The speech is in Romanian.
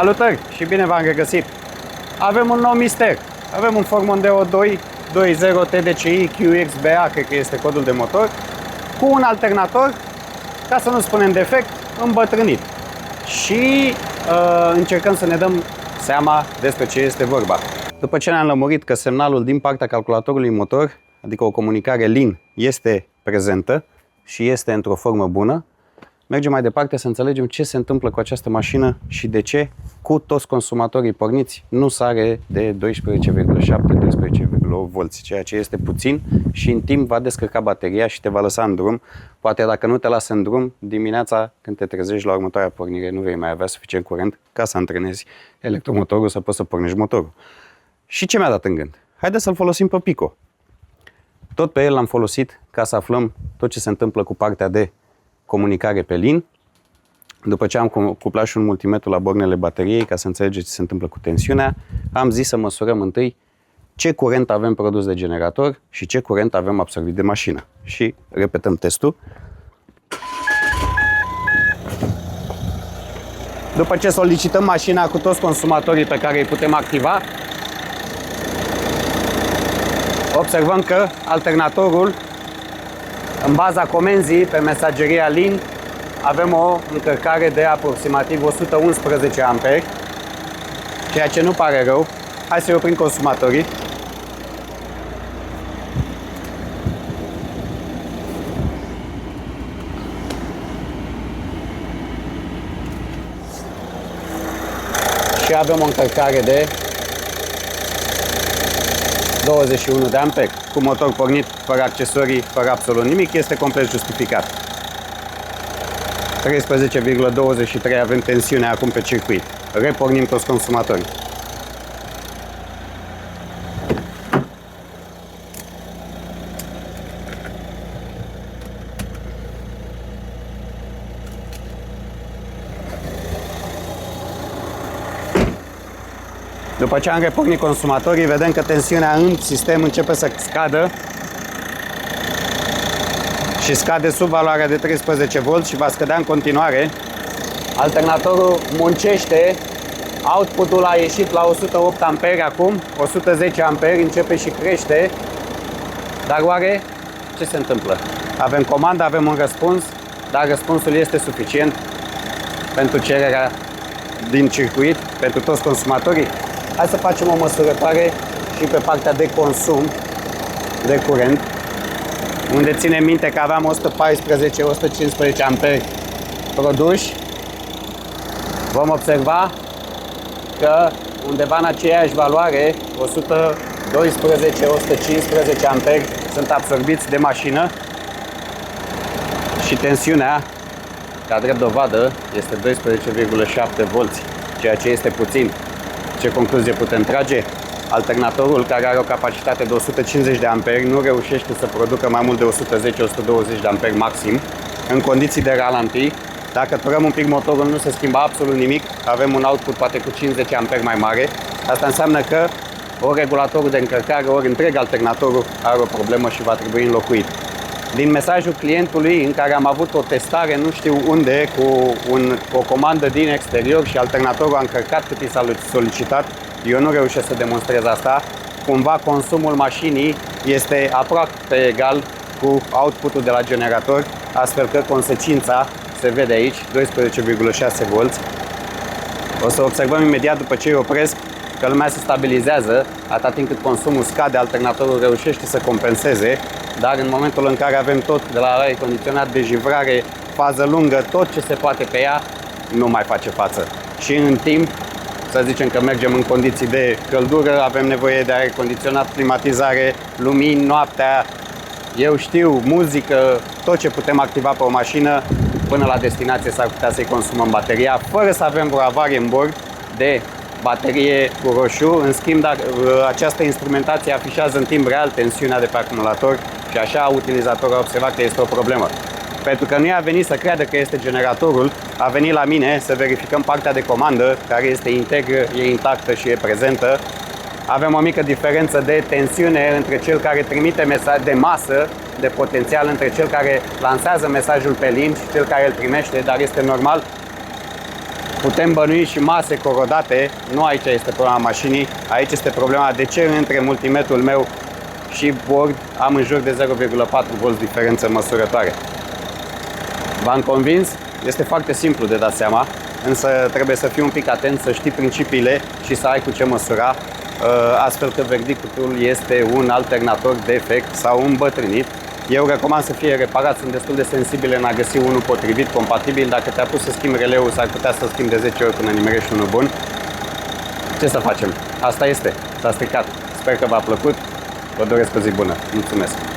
Salutări și bine v-am regăsit! Avem un nou mister. Avem un Ford Mondeo 2 2.0 TDCi QXBA, cred că este codul de motor, cu un alternator, ca să nu spunem defect, îmbătrânit. Și încercăm să ne dăm seama despre ce este vorba. După ce ne-am lămurit că semnalul din partea calculatorului motor, adică o comunicare LIN, este prezentă și este într-o formă bună, mergem mai departe să înțelegem ce se întâmplă cu această mașină și de ce cu toți consumatorii porniți nu sare de 12,7-12,8 V, ceea ce este puțin și în timp va descărca bateria și te va lăsa în drum. Poate dacă nu te lasă în drum, dimineața când te trezești la următoarea pornire nu vei mai avea suficient curent ca să antrenezi electromotorul să poți să pornești motorul. Și ce mi-a dat în gând? Haideți să-l folosim pe Pico. Tot pe el l-am folosit ca să aflăm tot ce se întâmplă cu partea de comunicare pe LIN. După ce am cuplat și un multimetru la bornele bateriei ca să înțelegeți ce se întâmplă cu tensiunea, am zis să măsurăm întâi ce curent avem produs de generator și ce curent avem absorbit de mașină. Și repetăm testul. După ce solicităm mașina cu toți consumatorii pe care îi putem activa, observăm că alternatorul, în baza comenzii pe mesageria LIN, avem o încărcare de aproximativ 111 A, ceea ce nu pare rău. Hai să-i oprim consumatorii. Și avem o încărcare de 21 de amperi. Cu motor pornit, fără accesorii, fără absolut nimic, este complet justificat. 13,23 avem tensiunea acum pe circuit. Repornim toți consumatorii. După ce am repornit consumatorii, vedem că tensiunea în sistem începe să scadă și scade sub valoarea de 13 V și va scădea în continuare. Alternatorul muncește, output-ul a ieșit la 108 A acum, 110 A, începe și crește. Dar oare ce se întâmplă? Avem comandă, avem un răspuns, dar răspunsul este suficient pentru cererea din circuit, pentru toți consumatorii? Hai să facem o măsurătoare și pe partea de consum de curent, unde ținem minte că aveam 114-115 A produși. Vom observa că undeva în aceeași valoare, 112-115 A sunt absorbiți de mașină și tensiunea, ca drept dovadă, este 12,7 V, ceea ce este puțin. Ce concluzie putem trage? Alternatorul, care are o capacitate de 150 de amperi, nu reușește să producă mai mult de 110-120 de amperi maxim. În condiții de ralanti, dacă turăm un pic motorul, nu se schimbă absolut nimic. Avem un output poate cu 50 amperi mai mare. Asta înseamnă că ori regulatorul de încărcare, ori întreg alternatorul are o problemă și va trebui înlocuit. Din mesajul clientului, în care am avut o testare, nu știu unde, cu o comandă din exterior și alternatorul a încărcat cât i s-a solicitat, eu nu reușesc să demonstrez asta. Cumva consumul mașinii este aproape egal cu output-ul de la generator, astfel că consecința se vede aici, 12,6 V. O să observăm imediat după ce îi opresc că lumea se stabilizează, atâta timp cât consumul scade, alternatorul reușește să compenseze, dar în momentul în care avem tot de la aer condiționat, dejivrare, fază lungă, tot ce se poate pe ea, nu mai face față. Și în timp, să zicem că mergem în condiții de căldură, avem nevoie de aer condiționat, climatizare, lumini, noaptea, eu știu, muzică, tot ce putem activa pe o mașină, până la destinație s-ar putea să-i consumăm bateria, fără să avem vreo avarie în bord de baterie cu roșu. În schimb, această instrumentație afișează în timp real tensiunea de pe acumulator și așa utilizatorul a observat că este o problemă. Pentru că nu i-a venit să creadă că este generatorul, a venit la mine să verificăm partea de comandă, care este integră, e intactă și e prezentă. Avem o mică diferență de tensiune între cel care trimite mesaj de masă, de potențial, între cel care lansează mesajul pe LIN și cel care îl primește, dar este normal. Putem bănui și mase corodate, nu aici este problema mașinii, aici este problema de ce între multimetrul meu și board am în jur de 0,4V diferență măsurătoare. V-am convins? Este foarte simplu de dat seama, însă trebuie să fii un pic atent, să știi principiile și să ai cu ce măsura, astfel că verdictul este un alternator defect sau îmbătrânit. Eu recomand să fie reparat, sunt destul de sensibile în a găsi unul potrivit, compatibil. Dacă te-a pus să schimbi releul, s-ar putea să schimbi de 10 ori până nimerești unul bun. Ce să facem? Asta este, s-a stricat. Sper că v-a plăcut, vă doresc o zi bună. Mulțumesc!